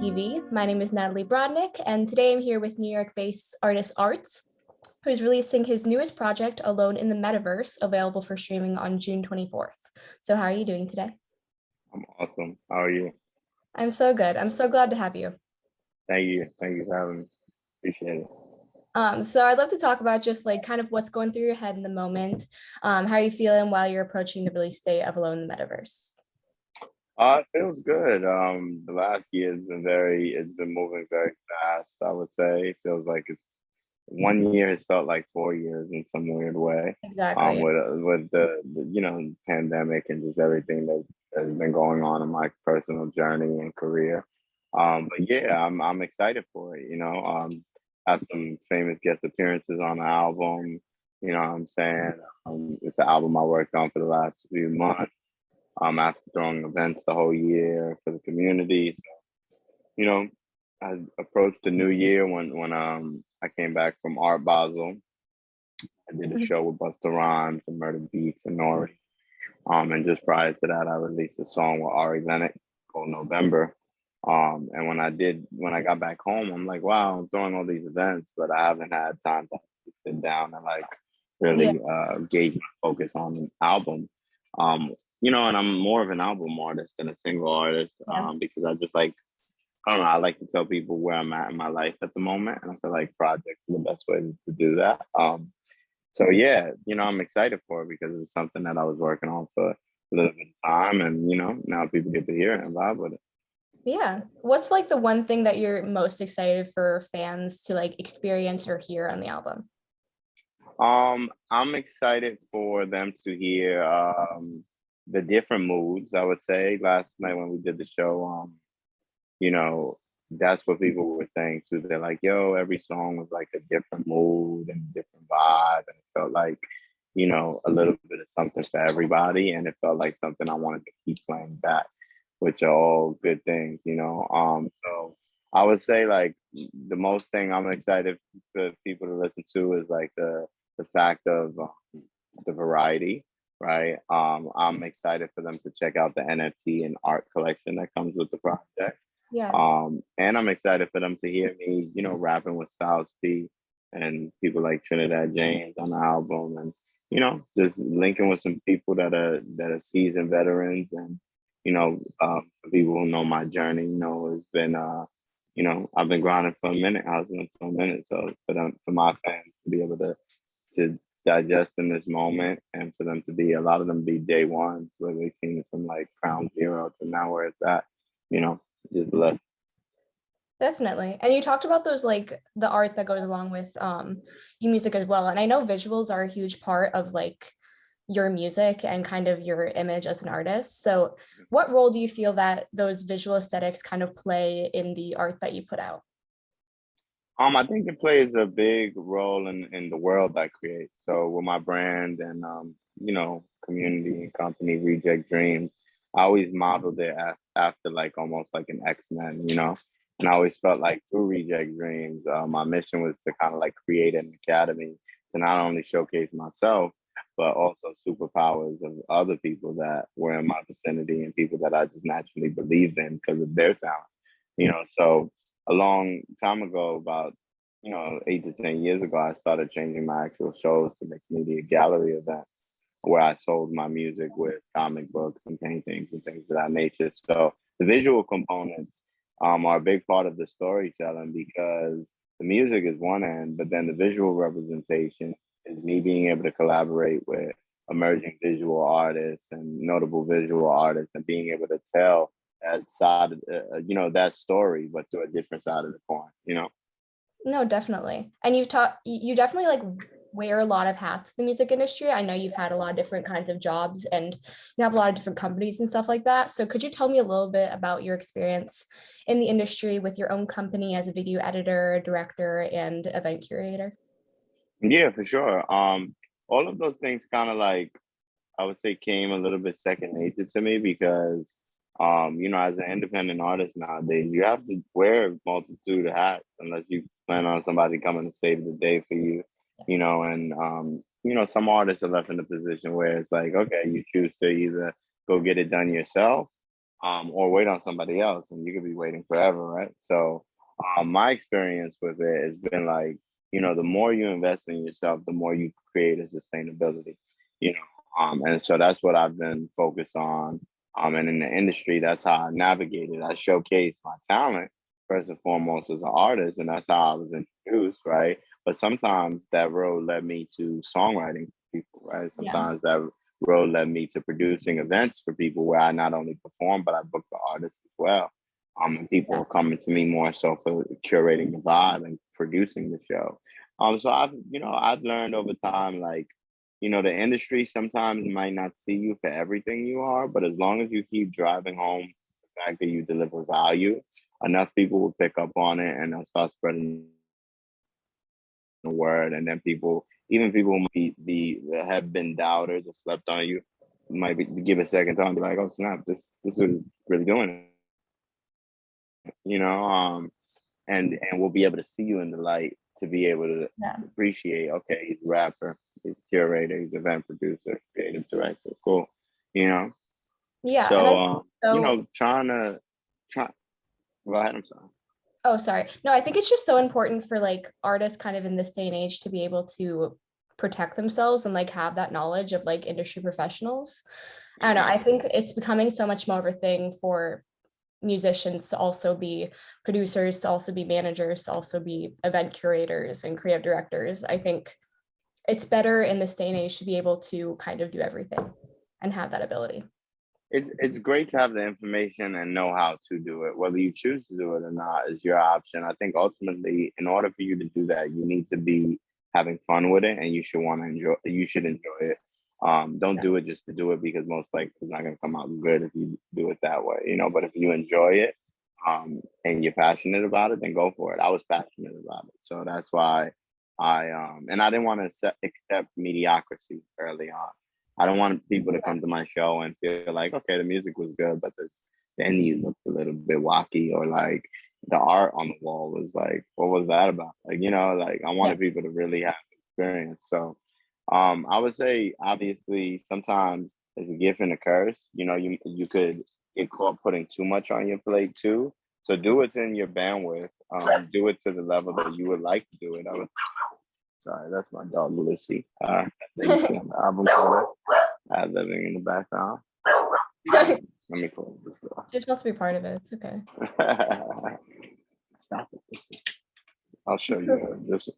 TV. My name is Natalie Brodnick, and today I'm here with New York-based artist ARTZ, who is releasing his newest project, Alone in the Metaverse, available for streaming on June 24th. So how are you doing today? I'm awesome. How are you? I'm so good. I'm so glad to have you. Thank you. Thank you for having me. Appreciate it. So I'd love to talk about just like kind of what's going through your head in the moment. How are you feeling while you're approaching the release date of Alone in the Metaverse? It feels good. The last year has been it's been moving very fast, I would say. It feels like it's 1 year has felt like 4 years in some weird way. Exactly. With the pandemic and just everything that has been going on in my personal journey and career. But yeah, I'm excited for it, have some famous guest appearances on the album. You know what I'm saying? It's an album I worked on for the last few months. After throwing events the whole year for the community. So, I approached the new year when I came back from Art Basel. I did a show with Busta Rhymes and Murder Beats and Nori. And just prior to that, I released a song with Ari Lennox called November. And when I got back home, I'm like, wow, I'm throwing all these events, but I haven't had time to sit down and like really gauge my focus on an album. And I'm more of an album artist than a single artist because I just like, I don't know, I like to tell people where I'm at in my life at the moment. And I feel like projects are the best way to do that. So yeah, I'm excited for it because it's something that I was working on for a little bit of time and, now people get to hear it and vibe with it. Yeah. What's like the one thing that you're most excited for fans to like experience or hear on the album? I'm excited for them to hear the different moods, I would say. Last night when we did the show, that's what people were saying too. They're like, yo, every song was like a different mood and a different vibe. And it felt like, a little bit of something for everybody. And it felt like something I wanted to keep playing back, which are all good things, So I would say like the most thing I'm excited for people to listen to is like the fact of the variety, right? I'm excited for them to check out the NFT and art collection that comes with the project. Yeah. And I'm excited for them to hear me, rapping with Styles P and people like Trinidad James on the album, and just linking with some people that are seasoned veterans, and people who know my journey. It's been I've been grinding for a minute, housing for a minute. So for my fans to be able to digest in this moment, and for them to be a lot of them be day ones where they've seen it from like ground zero to now where it's at, just left. Definitely. And you talked about those like the art that goes along with your music as well. And I know visuals are a huge part of like your music and kind of your image as an artist. So what role do you feel that those visual aesthetics kind of play in the art that you put out? I think it plays a big role in the world I create. So with my brand and community and company Reject Dreams, I always modeled it after like almost like an X-Men, and I always felt like through Reject Dreams, my mission was to kind of like create an academy to not only showcase myself, but also superpowers of other people that were in my vicinity and people that I just naturally believed in because of their talent, So a long time ago, about 8 to 10 years ago, I started changing my actual shows to mixed media gallery events where I sold my music with comic books and paintings and things of that nature. So the visual components are a big part of the storytelling because the music is one end, but then the visual representation is me being able to collaborate with emerging visual artists and notable visual artists and being able to tell that side of that story, but through a different side of the coin. No, definitely. And you definitely like wear a lot of hats in the music industry. I know you've had a lot of different kinds of jobs and you have a lot of different companies and stuff like that. So could you tell me a little bit about your experience in the industry with your own company as a video editor, director, and event curator? Yeah, for sure. All of those things kind of like, I would say, came a little bit second nature to me because as an independent artist nowadays, you have to wear a multitude of hats unless you plan on somebody coming to save the day for you, and some artists are left in a position where it's like, okay, you choose to either go get it done yourself, or wait on somebody else, and you could be waiting forever, right? So my experience with it has been like, the more you invest in yourself, the more you create a sustainability, and so that's what I've been focused on. And in the industry, that's how I navigated. I showcase my talent first and foremost as an artist, and that's how I was introduced, right? But sometimes that road led me to songwriting people, right? Yeah. Sometimes that road led me to producing events for people where I not only perform, but I book the artists as well. And people Yeah. are coming to me more so for curating the vibe and producing the show. So I've learned over time, like, the industry sometimes might not see you for everything you are, but as long as you keep driving home the fact that you deliver value, enough people will pick up on it and they'll start spreading the word. And then even people who might that have been doubters or slept on you, might give a second thought and be like, oh snap, this is really doing it, and we'll be able to see you in the light to be able to Yeah. appreciate, okay, he's a rapper, he's a curator, he's an event producer, creative director, cool, you know. Yeah. And So so, try go ahead, I'm sorry. oh, sorry. No, I think it's just so important for like artists kind of in this day and age to be able to protect themselves and like have that knowledge of like industry professionals. I don't know. I think it's becoming so much more of a thing for musicians to also be producers, to also be managers, to also be event curators and creative directors. I think it's better in this day and age to be able to kind of do everything and have that ability. It's great to have the information and know how to do it. Whether you choose to do it or not is your option. I think ultimately, in order for you to do that, you need to be having fun with it, and you should want to enjoy. You should enjoy it. Don't do it just to do it, because most likely it's not going to come out good if you do it that way. But if you enjoy it, and you're passionate about it, then go for it. I was passionate about it, so that's why and I didn't want to accept mediocrity early on. I don't want people to come to my show and feel like, okay, the music was good, but the venue looked a little bit wacky, or like the art on the wall was like, what was that about? Like, like I Yeah. wanted people to really have experience. So I would say obviously sometimes it's a gift and a curse. You could get caught putting too much on your plate too. So do what's in your bandwidth. Do it to the level that you would like to do it. Sorry, that's my dog Lucy. That you see on the album cover. Living in the background. Let me close this door. You're supposed to be part of it. It's okay. Stop it. Lucy. I'll show you her just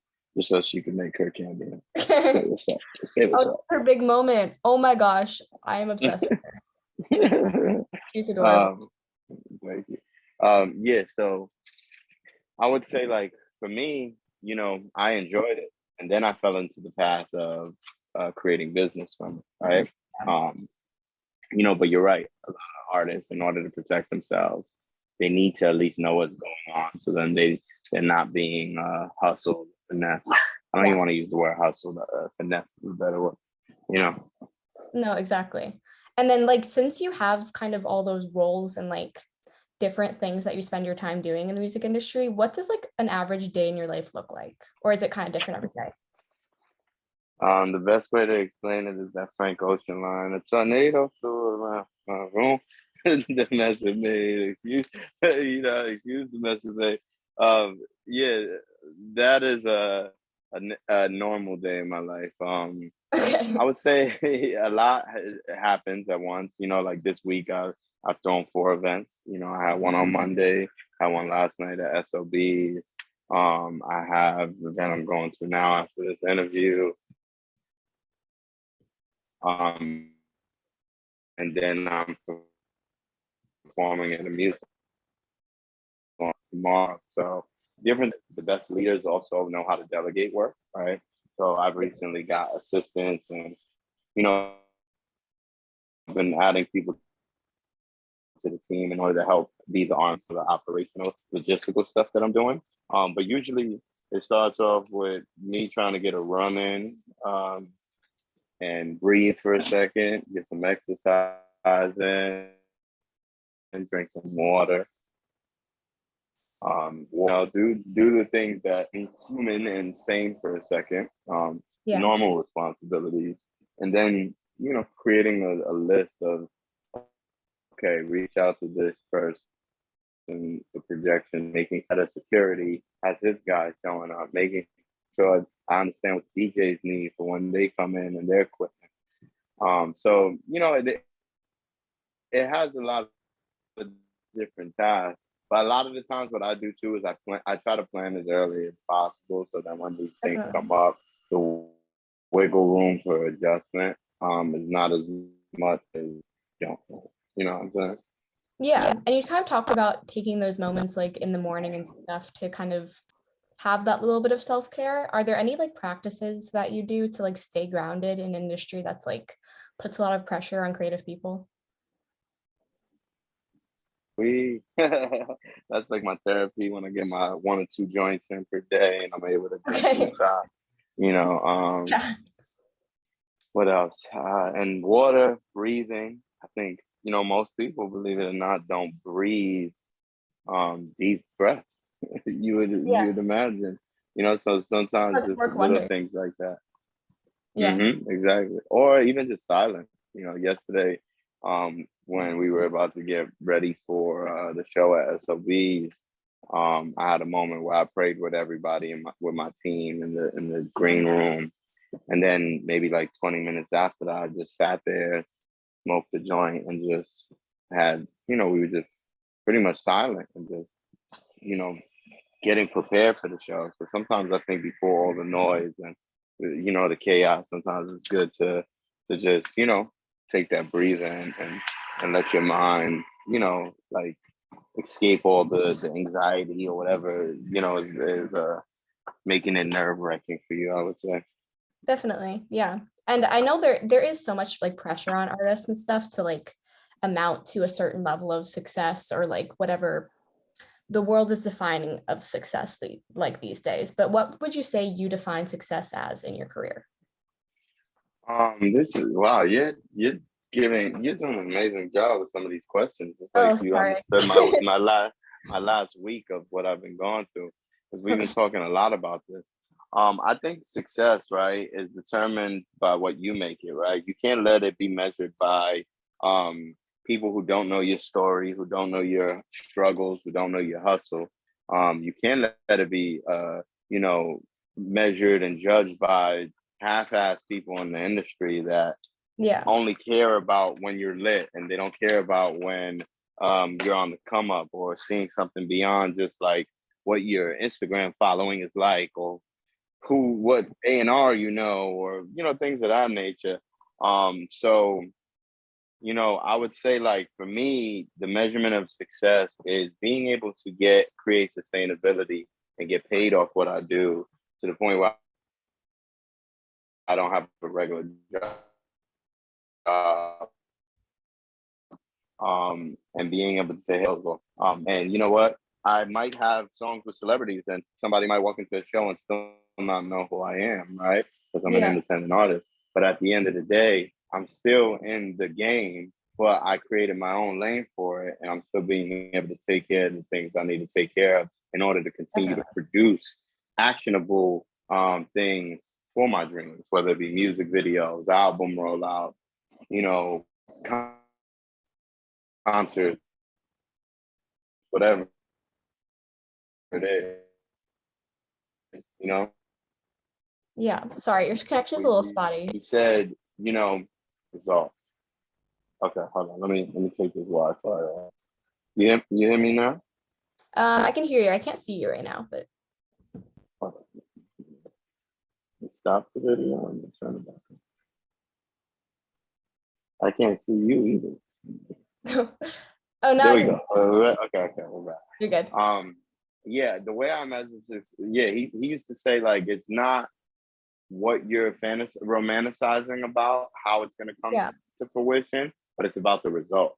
so she can make her candy. Say what's Oh, up. it's her big moment. Oh my gosh, I am obsessed with her. She's adorable. Thank you. Yeah, so I would say, like, for me, I enjoyed it, and then I fell into the path of creating business from it, right? But you're right. A lot of artists, in order to protect themselves, they need to at least know what's going on, so then they're not being hustled, finesse. I don't even want to use the word hustled. Finesse is a better word. No, exactly. And then like since you have kind of all those roles and like different things that you spend your time doing in the music industry, what does like an average day in your life look like? Or is it kind of different every day? The best way to explain it is that Frank Ocean line: "A tornado flew around my room." The mess it made. Excuse the mess it made. Yeah, that is a normal day in my life. Okay. I would say a lot happens at once. Like this week, I've thrown 4 events. I had one on Monday, had one last night at SOBs. I have the event I'm going to now after this interview. And then I'm performing at a music tomorrow. So the best leaders also know how to delegate work, right? So I've recently got assistants, and I've been adding people to the team in order to help be the arms for the operational logistical stuff that I'm doing. But usually it starts off with me trying to get a run in, and breathe for a second, get some exercise in, and drink some water. Do the things that be human and sane for a second, Yeah. normal responsibilities, and then creating a list of okay, reach out to this person, the projection, making better security as this guy showing up, making sure I understand what DJs need for when they come in and their equipment. So it has a lot of different tasks. But a lot of the times, what I do too is I try to plan as early as possible so that when these things Definitely. come up, the wiggle room for adjustment is not as much as don't. You know what I'm saying? Yeah. And you kind of talked about taking those moments like in the morning and stuff to kind of have that little bit of self-care. Are there any like practices that you do to like stay grounded in an industry that's like puts a lot of pressure on creative people? We that's like my therapy when I get my 1 or 2 joints in per day and I'm able to drink Okay. inside. You know, Yeah. what else? And water, breathing. I think, most people, believe it or not, don't breathe deep breaths. You Yeah. would imagine. So sometimes Like just work little wonders. things like that. Yeah. Exactly. Or even just silence. Yesterday, when we were about to get ready for the show at SOBs, I had a moment where I prayed with everybody with my team in the green room, and then maybe like 20 minutes after that, I just sat there, smoked the joint, and just we were just pretty much silent and just you know getting prepared for the show. So sometimes I think before all the noise and the chaos, sometimes it's good to just take that breather and let your mind like escape all the anxiety or whatever is making it nerve wracking for you. I would say. Definitely. Yeah. And I know there is so much like pressure on artists and stuff to like amount to a certain level of success or like whatever the world is defining of success like these days. But what would you say you define success as in your career? This is wow. You're doing an amazing job with some of these questions. It's like Oh, you sorry. understood my last week of what I've been going through because we've been talking a lot about this. I think success, right, is determined by what you make it, right? You can't let it be measured by people who don't know your story, who don't know your struggles, who don't know your hustle. You can't let it be you know, measured and judged by half-ass people in the industry that Yeah. only care about when you're lit and they don't care about when you're on the come up or seeing something beyond just like what your Instagram following is like or what A&R or things of that nature. So I would say like for me the measurement of success is being able to create sustainability and get paid off what I do to the point where I don't have a regular job, and being able to say, hey, well, and you know what? I might have songs with celebrities, and somebody might walk into a show and still not know who I am, right? Because I'm an Yeah. independent artist. But at the end of the day, I'm still in the game, but I created my own lane for it, and I'm still being able to take care of the things I need to take care of in order to continue to Definitely. produce actionable things for my dreams, whether it be music videos, album rollout, you know, concert, whatever it is. Yeah. Sorry, your connection's a little spotty. He said, result. Okay, hold on. Let me take this Wi-Fi off. You hear me now? I can hear you. I can't see you right now, but Hold on. Let's stop the video and turn it back on. I can't see you either. oh, now There I we can. go. Okay, we're back. You're good. Yeah, the way I measure this, yeah, he used to say like it's not what you're romanticizing about how it's going to come Yeah. to fruition, but it's about the result.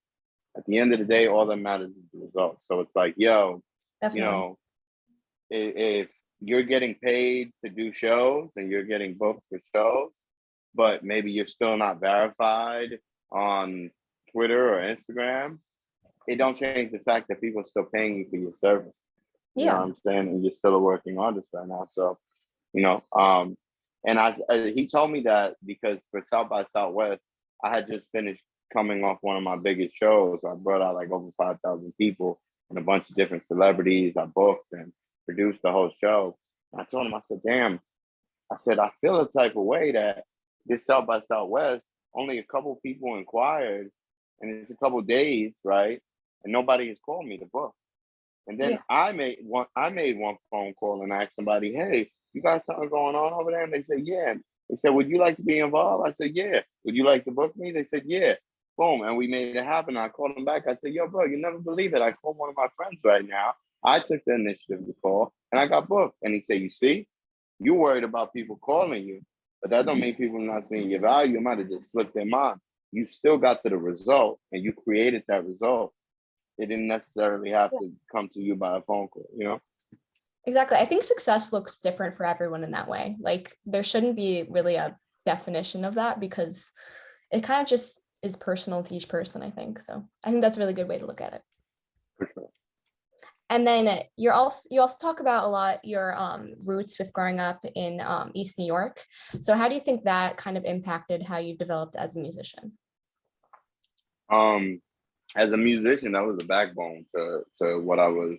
At the end of the day, all that matters is the result. So it's like, you Definitely. know, if you're getting paid to do shows and you're getting booked for shows, but maybe you're still not verified on Twitter or Instagram, it don't change the fact that people are still paying you for your service. You know what Yeah. I'm saying? And you're still a working artist right now. So, you know, and he told me that because for South by Southwest, I had just finished coming off one of my biggest shows. I brought out like over 5,000 people and a bunch of different celebrities. I booked and produced the whole show. And I told him, I said, damn, I said, I feel a type of way that this South by Southwest, only a couple people inquired and it's a couple days, right? And nobody has called me to book. And then Yeah. I made one phone call and asked somebody, hey, you got something going on over there? And they said, yeah. And they said, would you like to be involved? I said, yeah. Would you like to book me? They said, yeah. Boom. And we made it happen. I called them back. I said, yo, bro, you never believe it. I called one of my friends right now. I took the initiative to call and I got booked. And he said, you see, you worried about people calling you, but that don't mean people not seeing your value. It might have just slipped their mind. You still got to the result and you created that result. It didn't necessarily have to come to you by a phone call, you know? Exactly. I think success looks different for everyone in that way. Like there shouldn't be really a definition of that because it kind of just is personal to each person, I think. So I think that's a really good way to look at it. For sure. And then you also talk about a lot your roots with growing up in East New York. So how do you think that kind of impacted how you developed as a musician? As a musician, that was the backbone to what I was,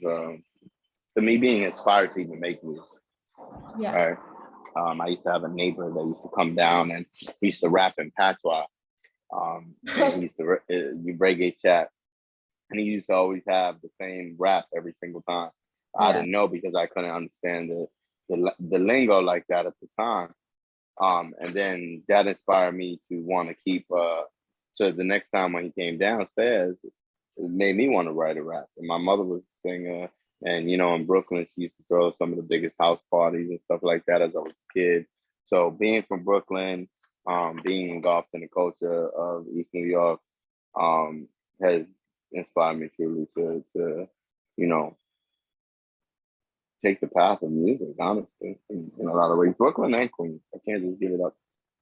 to me being inspired to even make music. Yeah. Right. I used to have a neighbor that used to come down and he used to rap in patois. And he used to you break a chat, and he used to always have the same rap every single time. I didn't know because I couldn't understand the lingo like that at the time. And then that inspired me to want to keep. So the next time when he came downstairs, it made me want to write a rap. And my mother was a singer, and you know, in Brooklyn, she used to throw some of the biggest house parties and stuff like that as I was a kid. So being from Brooklyn, being engulfed in the culture of East New York, has inspired me truly to you know take the path of music. Honestly, in a lot of ways, Brooklyn and Queens. I can't just give it up,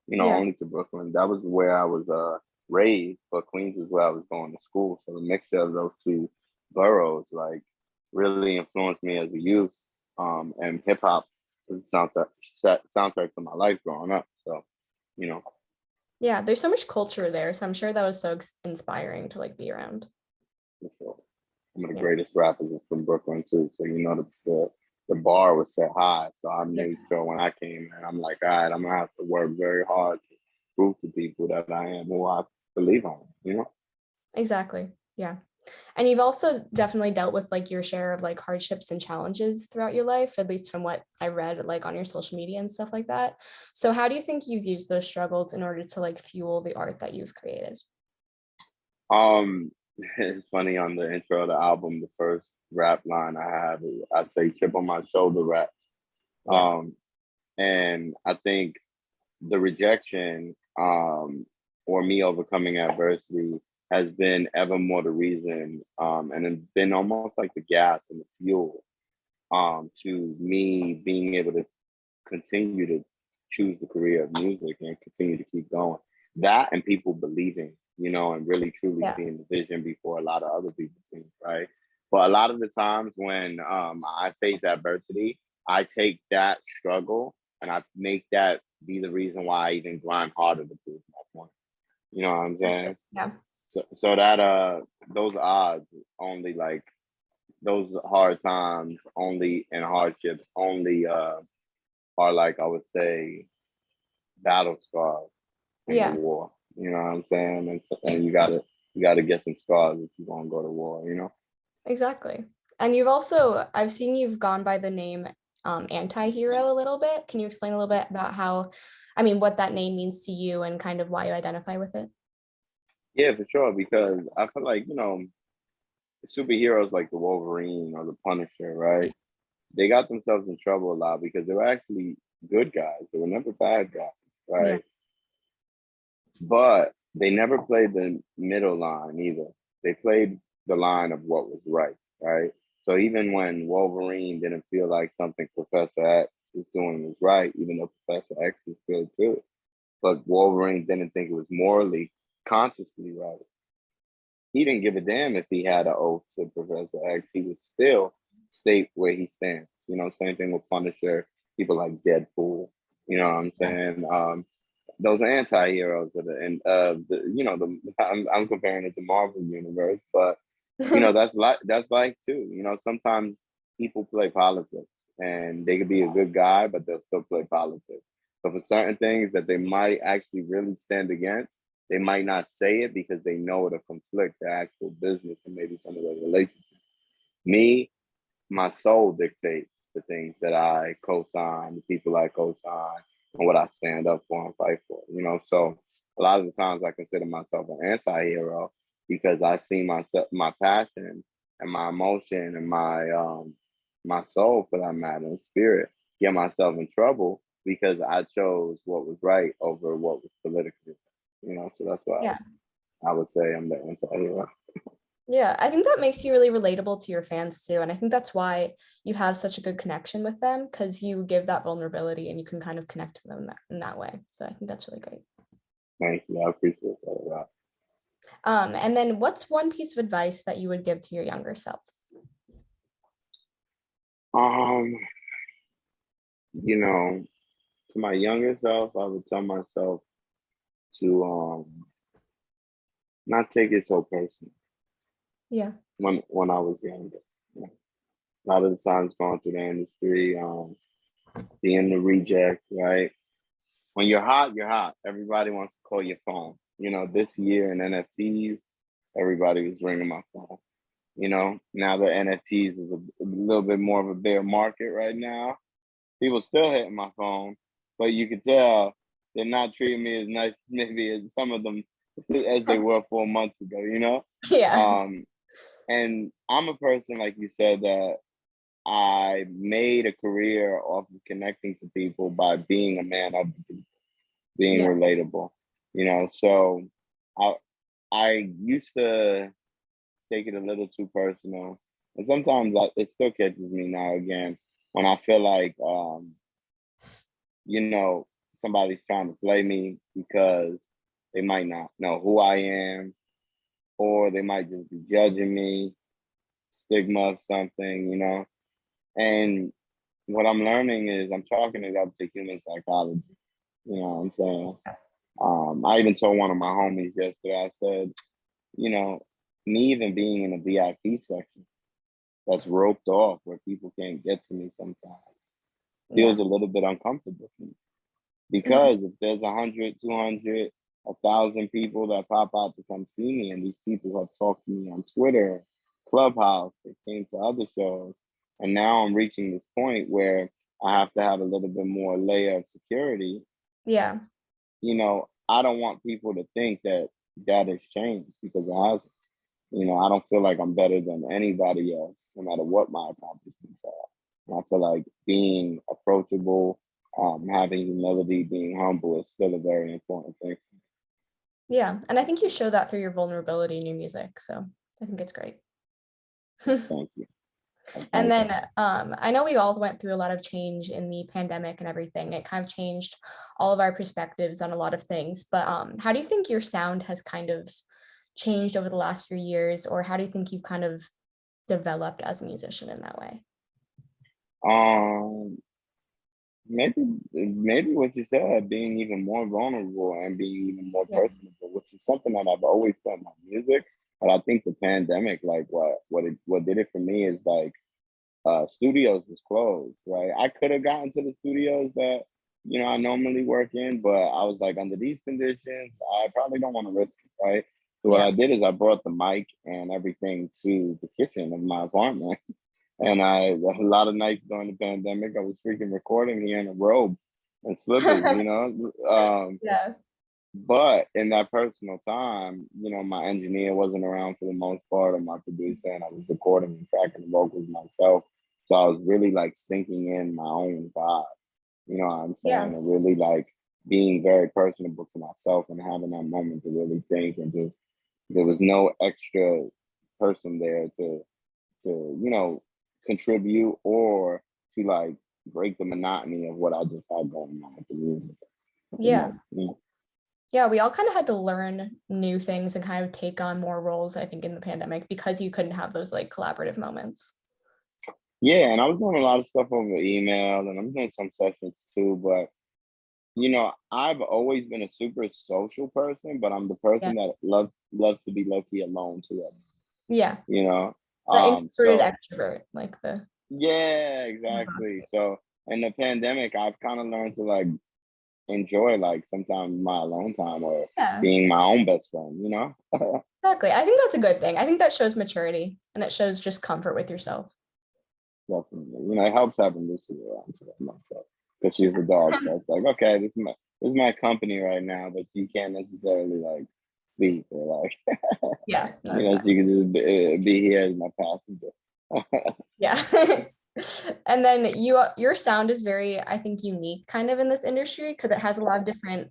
Yeah. only to Brooklyn. That was where I was raised, but Queens was where I was going to school. So the mixture of those two boroughs, like, really influenced me as a youth. And hip hop was a soundtrack to my life growing up. So, you know, Yeah, there's so much culture there. So I'm sure that was so inspiring to like be around. for sure. Some of the Yeah. greatest rappers are from Brooklyn too. So the bar was set high. So I made sure when I came in, I'm like, all right, I'm gonna have to work very hard to prove to people that I am who I believe I am. Exactly. Yeah. And you've also definitely dealt with like your share of like hardships and challenges throughout your life, at least from what I read like on your social media and stuff like that. So how do you think you've used those struggles in order to like fuel the art that you've created? It's funny, on the intro of the album, the first rap line I have, I say chip on my shoulder rap. Yeah. And I think the rejection, or me overcoming adversity, has been ever more the reason, and it's been almost like the gas and the fuel, to me being able to continue to choose the career of music and continue to keep going. That and people believing, and really truly Yeah. seeing the vision before a lot of other people see, right? But a lot of the times when I face adversity, I take that struggle and I make that be the reason why I even grind harder to prove my point. You know what I'm saying? Yeah. So that those odds only, like, those hard times only and hardships only are, like, I would say, battle scars in the Yeah. war. You know what I'm saying? And you gotta get some scars if you want to go to war. Exactly. And I've seen you've gone by the name anti-hero a little bit. Can you explain a little bit about what that name means to you and kind of why you identify with it? Yeah, for sure. Because I feel like, superheroes like the Wolverine or the Punisher, right? They got themselves in trouble a lot because they were actually good guys. They were never bad guys, Yeah. right? But they never played the middle line either. They played the line of what was right, right? So even when Wolverine didn't feel like something Professor X was doing was right, even though Professor X was good too, but Wolverine didn't think it was morally, consciously right. He didn't give a damn if he had an oath to Professor X. He would still state where he stands. Same thing with Punisher, people like Deadpool. You know what I'm saying? those anti-heroes of I'm comparing it to Marvel universe, but that's like too. Sometimes people play politics and they could be a good guy, but they'll still play politics. So for certain things that they might actually really stand against, they might not say it because they know it'll conflict their actual business and maybe some of their relationships. Me, my soul dictates the things that I co-sign, the people I co-sign, and what I stand up for and fight for. So a lot of the times I consider myself an anti-hero because I see my passion and my emotion and my soul, for that matter, and spirit, get myself in trouble because I chose what was right over what was politically. So that's why Yeah. I would say I'm the anti-hero. Yeah, I think that makes you really relatable to your fans too. And I think that's why you have such a good connection with them, because you give that vulnerability and you can kind of connect to them in that way. So I think that's really great. Thank you. I appreciate that a lot. And then what's one piece of advice that you would give to your younger self? Um, to my younger self, I would tell myself to not take it so personal Yeah. when I was younger. A lot of the times going through the industry, being the reject, right? When you're hot, you're hot. Everybody wants to call your phone. This year in NFTs, everybody was ringing my phone. Now the NFTs is a little bit more of a bear market right now. People still hitting my phone, but you can tell they're not treating me as nice maybe as some of them as they were 4 months ago. Yeah. And I'm a person, like you said, that I made a career off of connecting to people by being a man of the people, being Yeah. relatable. So I I used to take it a little too personal, and sometimes it still catches me now again when I feel like somebody's trying to play me because they might not know who I am, or they might just be judging me, stigma of something. And what I'm learning is I'm chalking it up to human psychology. You know what I'm saying? I even told one of my homies yesterday, I said, me even being in a VIP section that's roped off where people can't get to me sometimes feels Yeah. a little bit uncomfortable to me. Mhm. Because if there's 100, 200, 1,000 people that pop out to come see me, and these people have talked to me on Twitter, Clubhouse, they came to other shows, and now I'm reaching this point where I have to have a little bit more layer of security. Yeah. I don't want people to think that that has changed because it hasn't. I don't feel like I'm better than anybody else, no matter what my accomplishments are. And I feel like being approachable, having humility, being humble is still a very important thing. Yeah. And I think you show that through your vulnerability in your music. So I think it's great. Thank you. And Thank you. then I know we all went through a lot of change in the pandemic and everything. It kind of changed all of our perspectives on a lot of things. But how do you think your sound has kind of changed over the last few years, or how do you think you've kind of developed as a musician in that way? Um, maybe what you said, being even more vulnerable and being even more Yeah. personable, which is something that I've always done in my music. But I think the pandemic, like what did it for me is like studios was closed, right? I could have gotten to the studios that I normally work in, but I was like, under these conditions, I probably don't want to risk it, right? So what Yeah. I did is I brought the mic and everything to the kitchen of my apartment, and a lot of nights during the pandemic, I was freaking recording here in a robe and slippers. Yeah. But in that personal time, my engineer wasn't around for the most part, or my producer, and I was recording and tracking the vocals myself. So I was really like sinking in my own vibe, you know what I'm Yeah. saying? And really like being very personable to myself and having that moment to really think, and just there was no extra person there to contribute or to like break the monotony of what I just had going on with the music. Yeah. You know? Yeah, we all kind of had to learn new things and kind of take on more roles, I think, in the pandemic because you couldn't have those like collaborative moments. Yeah, and I was doing a lot of stuff over email, and I'm doing some sessions too. But I've always been a super social person, but I'm the Yeah. person that loves to be low key alone too. Yeah. You know, The introverted so extrovert, like the yeah, exactly. So in the pandemic, I've kind of learned to like enjoy like sometimes my alone time or yeah, being my own best friend. You know. exactly. I think that's a good thing. I think that shows maturity and it shows just comfort with yourself. Definitely. It helps having Lucy around to myself because she's a dog. So it's like, okay, this is my company right now, but you can't necessarily like sleep or like, Yeah, no, exactly. she can just be here as my passenger. Yeah. And then your sound is very, I think, unique kind of in this industry because it has a lot of different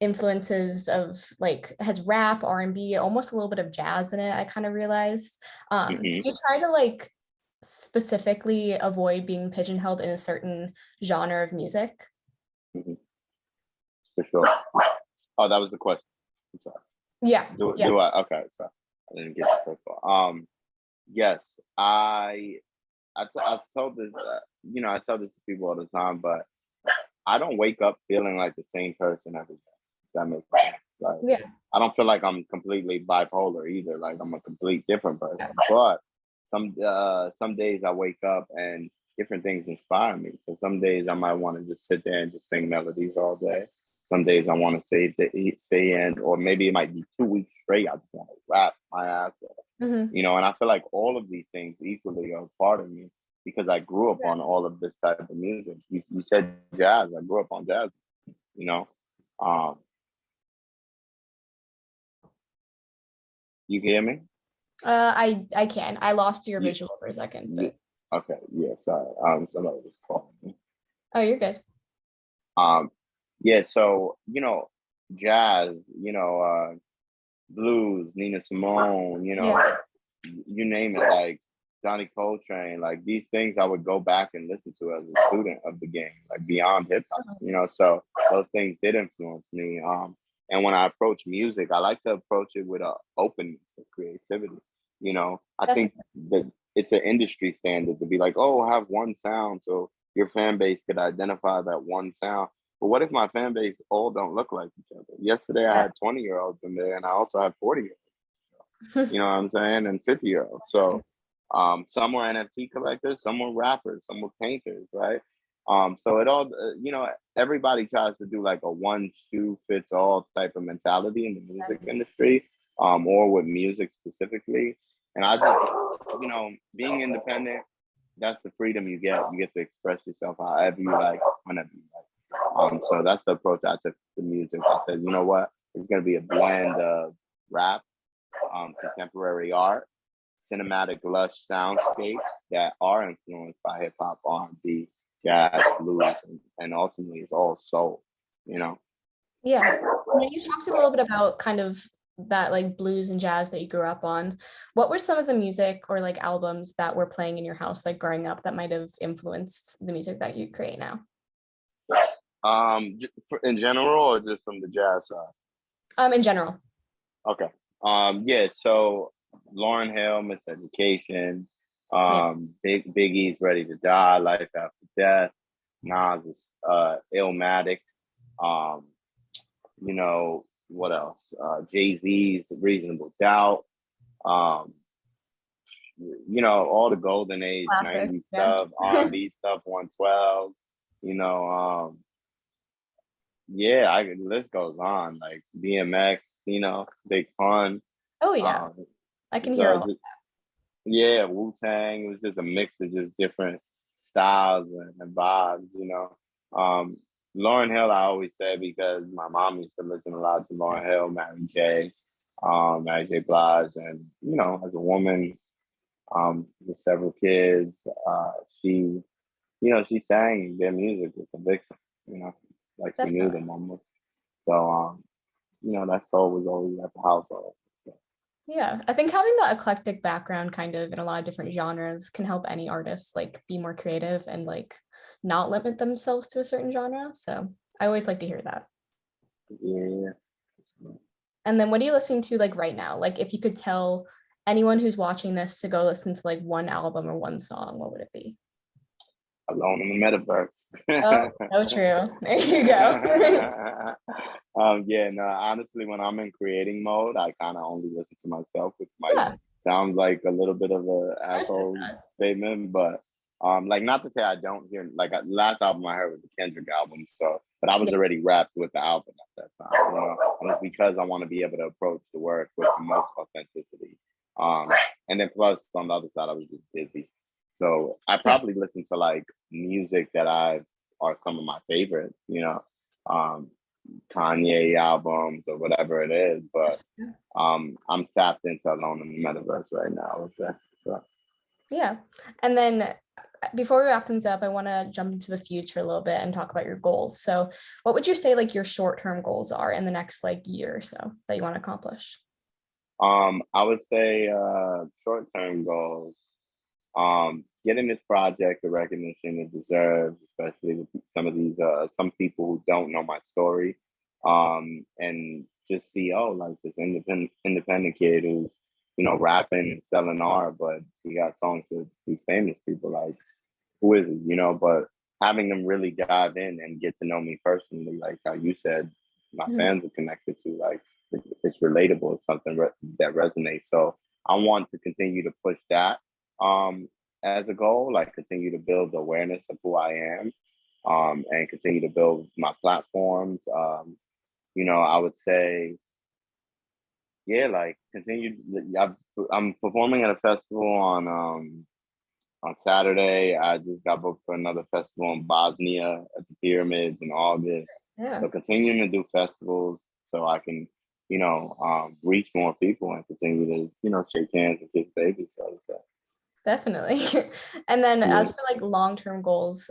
influences of like has rap, R&B, almost a little bit of jazz in it, I kind of realized. Hmm. You try to like specifically avoid being pigeonholed in a certain genre of music? Hmm. For sure. Oh, that was the question. I'm sorry. Yeah, Do yeah, do I? Okay, so I didn't get the first one. Yes, I told this. I tell this to people all the time, but I don't wake up feeling like the same person every day. If that makes sense. Like yeah, I don't feel like I'm completely bipolar either. Like I'm a complete different person. But some days I wake up and different things inspire me. So some days I might want to just sit there and just sing melodies all day. Some days I want to say and or maybe it might be 2 weeks straight. I just want to rap my ass off. hmm And I feel like all of these things equally are part of me because I grew up yeah. on all of this type of music. You said jazz. I grew up on jazz. You know, um, you hear me? I can. I lost your Yeah, visual for a second, yeah. but Okay. Yeah. Sorry. Somebody was calling me. oh, you're good. Um, yeah. So jazz. Blues, Nina Simone. Yeah. You name it. Like Johnny Coltrane. Like these things, I would go back and listen to as a student of the game. Like beyond hip hop. So those things did influence me. And when I approach music, I like to approach it with a openness and creativity. I think Definitely. that it's an industry standard to be like, oh, have one sound so your fan base could identify that one sound. But what if my fan base all don't look like each other? Yesterday I Yeah. had 20-year-olds in there and I also had 40-year-olds. You know what I'm saying? And 50-year-olds. So some were NFT collectors, some were rappers, some were painters, right? So it all, everybody tries to do like a one shoe fits all type of mentality in the music industry, or with music specifically. And I just, being independent, that's the freedom you get. You get to express yourself however you like, whenever you like. So that's the approach I took to music. I said, you know what? It's gonna be a blend of rap, contemporary art, cinematic, lush soundscapes that are influenced by hip hop, R&B, jazz, blues, and ultimately it's all soul. You know. Yeah. And then you talked a little bit about kind of that like blues and jazz that you grew up on. What were some of the music or like albums that were playing in your house like growing up that might have influenced the music that you create now? In general, or just from the jazz side? In general. Okay. Yeah. So Lauren Hill, Miseducation, Yeah. Biggie's Ready to Die, Life After Death, Nas is Illmatic. Um, what else? Jay-Z's Reasonable Doubt. Um, all the golden age, Classic. 90s Yeah. stuff, R&B stuff, 112. You know, yeah, the list goes on. Like DMX, Big Pun. Oh yeah. Um, I can hear so all. just, yeah, Wu Tang. It was just a mix of just different styles and vibes. Um, Lauren Hill, I always say because my mom used to listen a lot to Lauren Hill, Mary J. Blige, and as a woman with several kids, she she sang their music with conviction. You know, like she knew Definitely. them almost. So that soul was always at the household. So, Yeah, I think having that eclectic background kind of in a lot of different genres can help any artist like be more creative and like not limit themselves to a certain genre. So I always like to hear that. yeah. And then what are you listening to like right now? Like if you could tell anyone who's watching this to go listen to like one album or one song, what would it be? Alone in the Oh, metaverse. so true. There you go. Yeah, no, honestly, when I'm in creating mode, I kind of only listen to myself, which might Yeah, sound like a little bit of a I respect asshole that. statement, but like not to say I don't hear like last album I heard was the Kendrick album, so but I was Yeah, already wrapped with the album at that time, and it's because I want to be able to approach the work with the most authenticity. Um, and then plus on the other side, I was just busy, so I yeah, probably listen to like music that I are some of my favorites. Um, Kanye albums or whatever it is, but I'm tapped into Alone in the Metaverse right now. I would say. So. yeah. And then before we wrap things up, I want to jump into the future a little bit and talk about your goals. So, what would you say like your short-term goals are in the next like year or so that you want to accomplish? I would say short-term goals. Getting this project the recognition it deserves, especially with some of these some people who don't know my story, and just see like this independent kid who's rapping and selling art, but he got songs with these famous people. Like who is he? But having them really dive in and get to know me personally, like how you said, my Mhm. fans are connected to. Like it's relatable. It's something that resonates. So I want to continue to push that as a goal. Like continue to build the awareness of who I am, and continue to build my platforms. I would say, yeah, like continue. I'm performing at a festival on Saturday. I just got booked for another festival in Bosnia at the pyramids in August. Yeah, So continuing to do festivals so I can, reach more people and continue to, shake hands and kiss babies. So definitely. And then yeah. as for like long-term goals,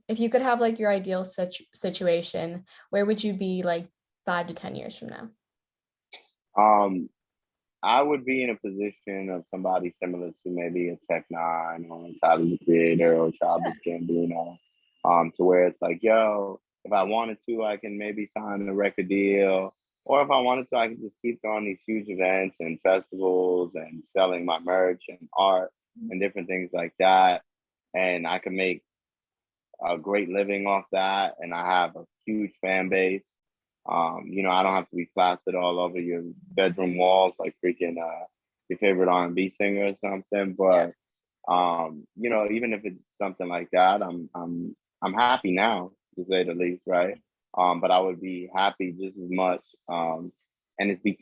if you could have like your ideal situation, where would you be like 5 to 10 years from now? Um, I would be in a position of somebody similar to maybe a Tech Nine or Tyler the Creator or Childish Gambino, to where it's like, yo, if I wanted to, I can maybe sign a record deal, or if I wanted to, I can just keep throwing these huge events and festivals and selling my merch and art and different things like that, and I can make a great living off that, and I have a huge fan base. I don't have to be plastered all over your bedroom walls like freaking your favorite R&B singer or something. Yeah, But even if it's something like that, I'm happy now to say the least, right? But I would be happy just as much. And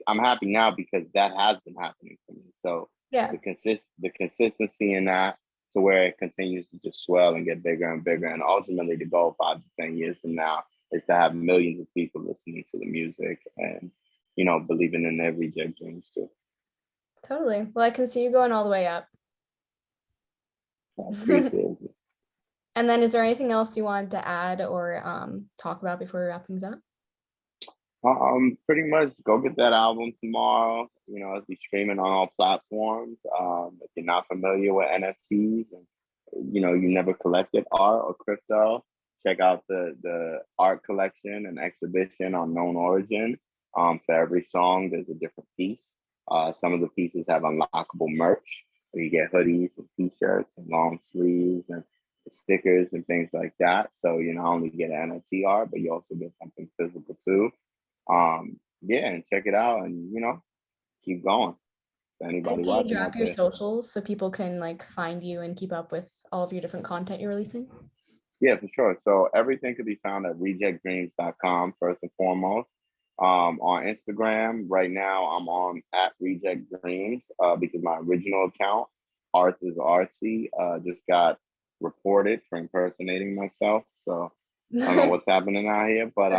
I'm happy now because that has been happening for me. So yeah, the consistency in that to where it continues to just swell and get bigger and bigger, and ultimately the goal 5 to 10 years from now is to have millions of people listening to the music and believing in their reject dreams too. totally. Well, I can see you going all the way up. I appreciate it. And then is there anything else you wanted to add or talk about before we wrap things up? Pretty much go get that album tomorrow. It'll be streaming on all platforms. If you're not familiar with NFTs and you never collected art or crypto, check out the art collection and exhibition on Known Origin. For every song, there's a different piece. Some of the pieces have unlockable merch where you get hoodies and t-shirts and long sleeves and stickers and things like that. So you not only get NFT art, but you also get something physical too. Yeah, and check it out and keep going. For And anybody can you watching drop out your there. socials so people can like find you and keep up with all of your different content you're releasing? Yeah, for sure. So everything could be found at rejectdreams.com first and foremost. On Instagram, right now I'm on at Reject Dreams because my original account, ARTZ, just got reported for impersonating myself. So I don't know what's happening out here, but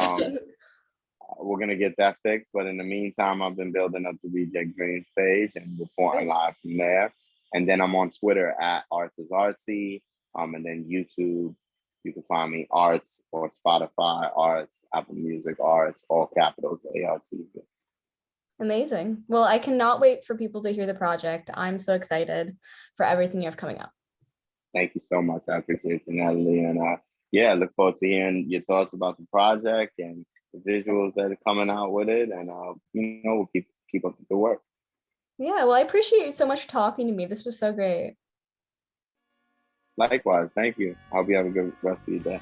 we're gonna get that fixed. But in the meantime, I've been building up the Reject Dreams page and reporting Great. live from there. And then I'm on Twitter at ARTZ, and then YouTube. You can find me Arts or Spotify Arts, Apple Music Arts, all capitals ARTZ. Amazing. Well, I cannot wait for people to hear the project. I'm so excited for everything you have coming up. Thank you so much. I appreciate you, Natalie. And yeah, I look forward to hearing your thoughts about the project and the visuals that are coming out with it. And we'll keep up with the work. Yeah, well, I appreciate you so much for talking to me. This was so great. Likewise, thank you. Hope you have a good rest of your day.